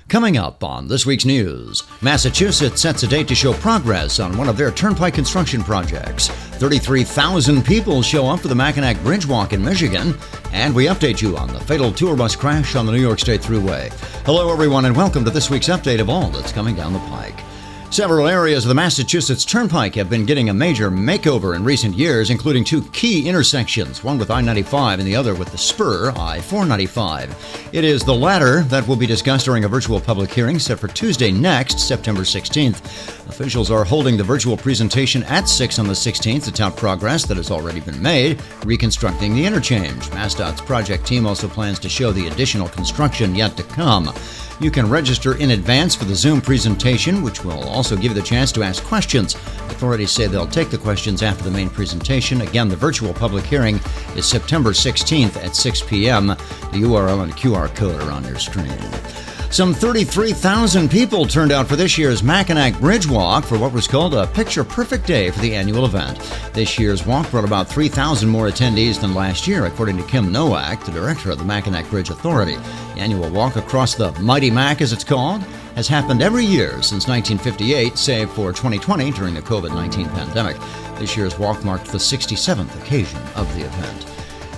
Coming up on this week's news, Massachusetts sets a date to show progress on one of their turnpike construction projects. 33,000 people show up for the Mackinac Bridge walk in Michigan, and we update you on the fatal tour bus crash on the New York State Thruway. Hello everyone and welcome to this week's update of all that's coming down the pike. Several areas of the Massachusetts Turnpike have been getting a major makeover in recent years, including two key intersections, one with I-95 and the other with the spur, I-495. It is the latter that will be discussed during a virtual public hearing set for Tuesday next, September 16th. Officials are holding the virtual presentation at 6 on the 16th to tout progress that has already been made, reconstructing the interchange. MassDOT's project team also plans to show the additional construction yet to come. You can register in advance for the Zoom presentation, which will also give you the chance to ask questions. Authorities say they'll take the questions after the main presentation. Again, the virtual public hearing is September 16th at 6 p.m. The URL and QR code are on your screen. Some 33,000 people turned out for this year's Mackinac Bridge walk for what was called a picture-perfect day for the annual event. This year's walk brought about 3,000 more attendees than last year, according to Kim Nowak, the director of the Mackinac Bridge Authority. The annual walk across the Mighty Mac, as it's called, has happened every year since 1958, save for 2020 during the COVID-19 pandemic. This year's walk marked the 67th occasion of the event.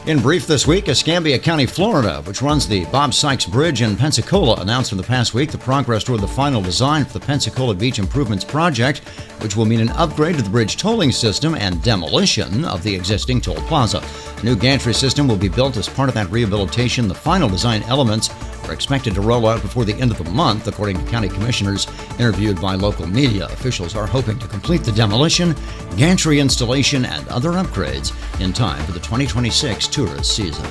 In brief this week, Escambia County, Florida, which runs the Bob Sikes Bridge in Pensacola, announced in the past week the progress toward the final design for the Pensacola Beach Improvements Project, which will mean an upgrade to the bridge tolling system and demolition of the existing toll plaza. A new gantry system will be built as part of that rehabilitation. The final design elements are expected to roll out before the end of the month, according to county commissioners interviewed by local media. Officials are hoping to complete the demolition, gantry installation, and other upgrades in time for the 2026 tourist season.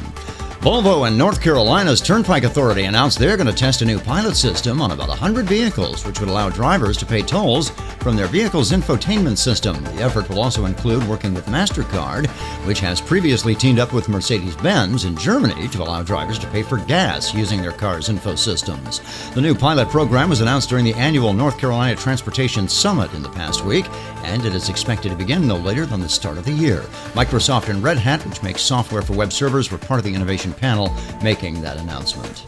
Volvo and North Carolina's Turnpike Authority announced they're going to test a new pilot system on about 100 vehicles, which would allow drivers to pay tolls from their vehicle's infotainment system. The effort will also include working with MasterCard, which has previously teamed up with Mercedes-Benz in Germany to allow drivers to pay for gas using their car's info systems. The new pilot program was announced during the annual North Carolina Transportation Summit in the past week, and it is expected to begin no later than the start of the year. Microsoft and Red Hat, which makes software for web servers, were part of the innovation panel making that announcement.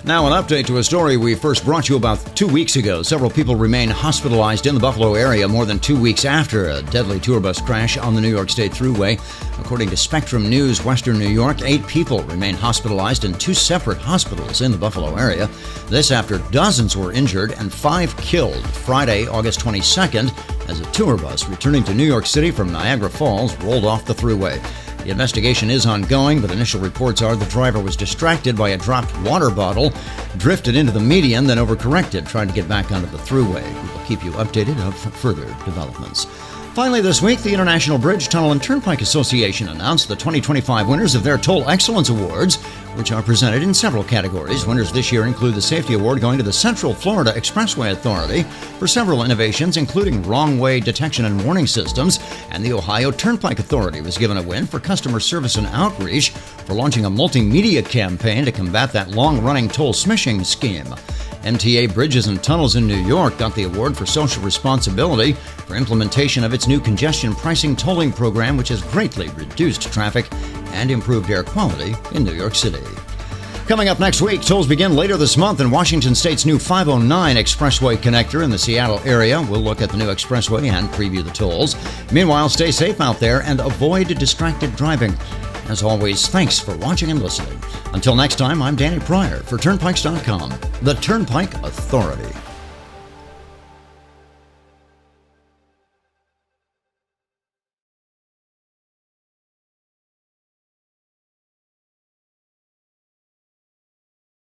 Now, an update to a story we first brought you about 2 weeks ago. Several people remain hospitalized in the Buffalo area more than 2 weeks after a deadly tour bus crash on the New York State Thruway. According to Spectrum News, Western New York, 8 people remain hospitalized in 2 separate hospitals in the Buffalo area. This after dozens were injured and 5 killed Friday, August 22nd, as a tour bus returning to New York City from Niagara Falls rolled off the Thruway. The investigation is ongoing, but initial reports are the driver was distracted by a dropped water bottle, drifted into the median, then overcorrected, trying to get back onto the Thruway. We will keep you updated of further developments. Finally this week, the International Bridge, Tunnel and Turnpike Association announced the 2025 winners of their Toll Excellence Awards, which are presented in several categories. Winners this year include the Safety Award going to the Central Florida Expressway Authority for several innovations, including wrong-way detection and warning systems, and the Ohio Turnpike Authority was given a win for customer service and outreach for launching a multimedia campaign to combat that long-running toll smishing scheme. MTA Bridges and Tunnels in New York got the award for social responsibility for implementation of its new congestion pricing tolling program, which has greatly reduced traffic and improved air quality in New York City. Coming up next week, tolls begin later this month in Washington State's new 509 Expressway connector in the Seattle area. We'll look at the new expressway and preview the tolls. Meanwhile, stay safe out there and avoid distracted driving. As always, thanks for watching and listening. Until next time, I'm Danny Pryor for Turnpikes.com, the Turnpike Authority.